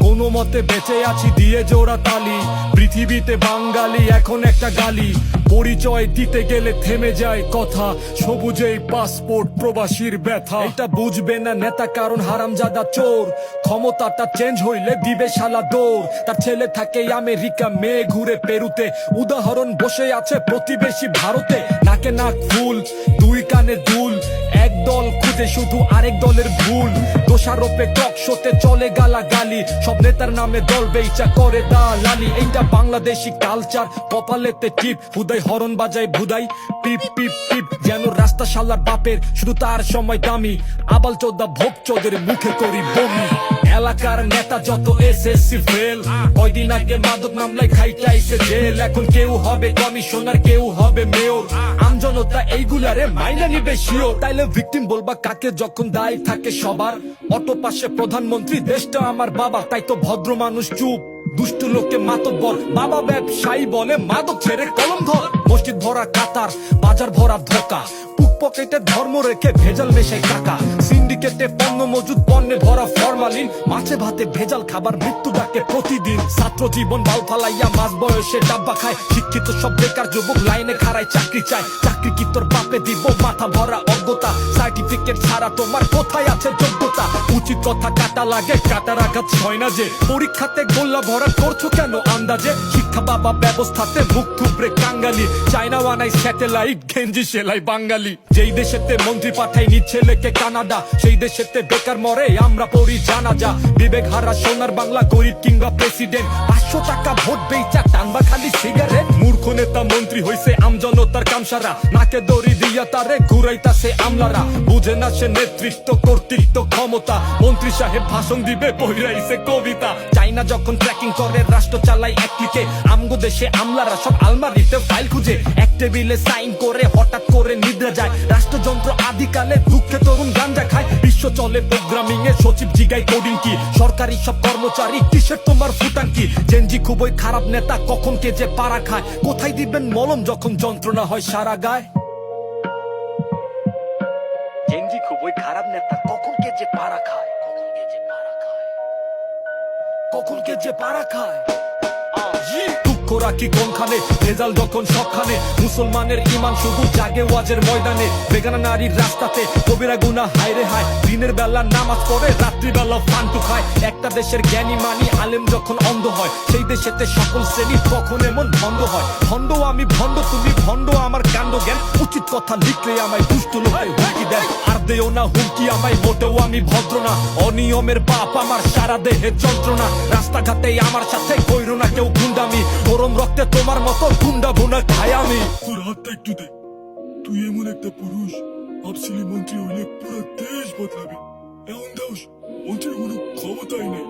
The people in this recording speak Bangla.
কোনো মতে বেঁচে আছি দিয়ে জোড়া তালি। পৃথিবীতে বাঙালি এখন একটা গালি, পরিচয় দিতে গেলে থেমে যায় কথা। সবুজেই পাসপোর্ট প্রবাসীর ব্যথা। এটা বুঝবে না নেতা কারণ হারামজাদা চোর, ক্ষমতাটা চেঞ্জ হইলে দিবে শালা দৌড়। তার ছেলে থাকে আমেরিকা, মেয়ে ঘুরে পেরুতে, উদাহরণ বসে আছে প্রতিবেশী ভারতে। নাকে নাক ফুল, দুই কানে দুল, এক দল খুঁজে শুধু আরেক দলের ভুল। দোষারোপে টক শোতে চলে গালাগালি, সব নেতার নামে দল বেইচা করে দালালি। এইটা বাংলাদেশি কালচার, কপালেতে টিপ, হুদাই হরন বাজায় ভুদাই পিপ পিপ পিপ। যেন রাস্তা শালার বাপের, শুধু তার সময় দামি। আবাল চোদ্দা ভোগ চোদের মুখে করি বমি। এলাকার নেতা যত এসএসসি ফেল, কয়দিন আগে মাদক মামলায় খাইটাইছে জেল। এখন কেউ হবে কমিশনার, কেউ হবে মেয়র। আমজনতা এইগুলারে মাইনা নিবে শিওর। তাইলে ভিকটিম বলবা কাকে যখন দায় থাকে সবার? অটো পাশে প্রধানমন্ত্রী, দেশটা আমার বাবা, তাই তো ভদ্র মানুষ চুপ। দুষ্ট লোকে মাতব্বর, বাবা ব্যবসায়ী বলে মাদক ছেড়ে কলম ধর। মসজিদ ভরা কাতার, বাজার ভরা ধোকা, পুক পকেটে ধর্ম রেখে ভেজাল মেশাই টাকা। সিন্ডিকেটে পণ্য মজুদ, পণ্যে ভরা ফরমালিন, মাছে ভাতে ভেজাল খাবার, মৃত্যু ডাকে প্রতিদিন। ছাত্র জীবন বাল ফালাইয়া মাঝ বয়সে ডাব্বা খায়। শিক্ষিত সব বেকার যুবক লাইনে খাড়ায় চাকরি চায়। চাকরি কি তোর বাপে দিব? মাথা ভরা অজ্ঞতা। সার্টিফিকেট ছাড়া তোমার কোথায় আছে যোগ্যতা? উচিত কথা কাটা লাগে, কাটার আঘাত ছয় না যে। পরীক্ষাতে গোল্লা ভরা করছো কেন আন্দাজে? শিক্ষা বাবা ব্যবস্থাতে মুখ থুবড়ে কাঙ্গালি। চায়না ওয়ানাই স্যাটেলাইট, গেঞ্জি সেলাই বাঙালি। যেই দেশেতে মন্ত্রী পাঠাই নিচ্ছে লেকে কানাডা, সেই দেশেতে বেকার মরে আমরা পড়ি জানাজা। বিবেক হারা সোনার বাংলা, গরিব কিংবা প্রেসিডেন্ট, 500 টাকা ভোট বেইচা টানবা খালি সিগারেট। মূর্খ নেতা মন্ত্রী হইছে আমজনতার কামসারা, নাকে দড়ি দিয়া তারে ঘুরাইতাছে আমলারা। বুঝে না সে নেতৃত্ব, কর্তৃত্ব, ক্ষমতা। মন্ত্রী সাহেব ভাষণ দিবে, বইরাইছে কবিতা। চাইনা যখন ট্র্যাকিং করে, রাষ্ট্র চালাই এক ক্লিকে। আমগো দেশে আমলারা সব আলমারিতে ফাইল খুঁজে, এক টেবিলে সাইন করে হঠাৎ করে নিদ্রা যায়। রাষ্ট্রযন্ত্র আদিকালে দুঃখে তরুণ গাঞ্জা খায়। বিশ্ব চলে প্রোগ্রামিং এ, সচিব জিগায় কোডিং কি। সরকারি সব কর্মচারী কিসের তোমার ফুটান কি? জেনজি খুবই খারাপ নেতা, কখন কে যে পাড়া খায়। কোথায় দিবেন মলম যখন যন্ত্রণা হয় সারা গায়? জেনজি খুবই খারাপ নেতা, কখন কে যে পাড়া খায়, কখন কে যে পাড়া খায়। দুঃখ রাখি কোনখানে, ভেজাল যখন সবখানে। মুসলমানের ইমান শুধু জাগে ওয়াজের ময়দানে। বেগানা নারীর রাস্তাতে, কবিরা গুনাহ হায় রে হায়। দিনের বেলা নামাজ পড়ে, রাত্রিবেলা ফান্টু খায়। একটা দেশের জ্ঞানী মানি আলেম যখন অন্ধ হয়, সেই দেশেতে সকল শ্রেণী কখন এমন ভণ্ড হয়। ভণ্ড আমি ভণ্ড, তুমি ভণ্ড, আমার কাণ্ড জ্ঞান। উচিত কথা লিখলে আমায় দুষ্ট লোকে হুমকি দেন। আর দেও না হুমকি আমায়, মোটেও আমি ভদ্র না। অনিয়মের পাপ আমার সারা দেহে যন্ত্রণা। রাস্তাঘাটে আমার সাথে কইরো না কেউ গুন্ডামি। গরম রক্তে তোমার মতো গুন্ডা ভুনা খাই আমি। তোর হাতটা একটু দে। তুই এমন একটা পুরুষ, ভাবছিলি মন্ত্রী হইলে পুরো দেশ বদলাবি। এমন দাস, মন্ত্রীর কোনো ক্ষমতাই নেই।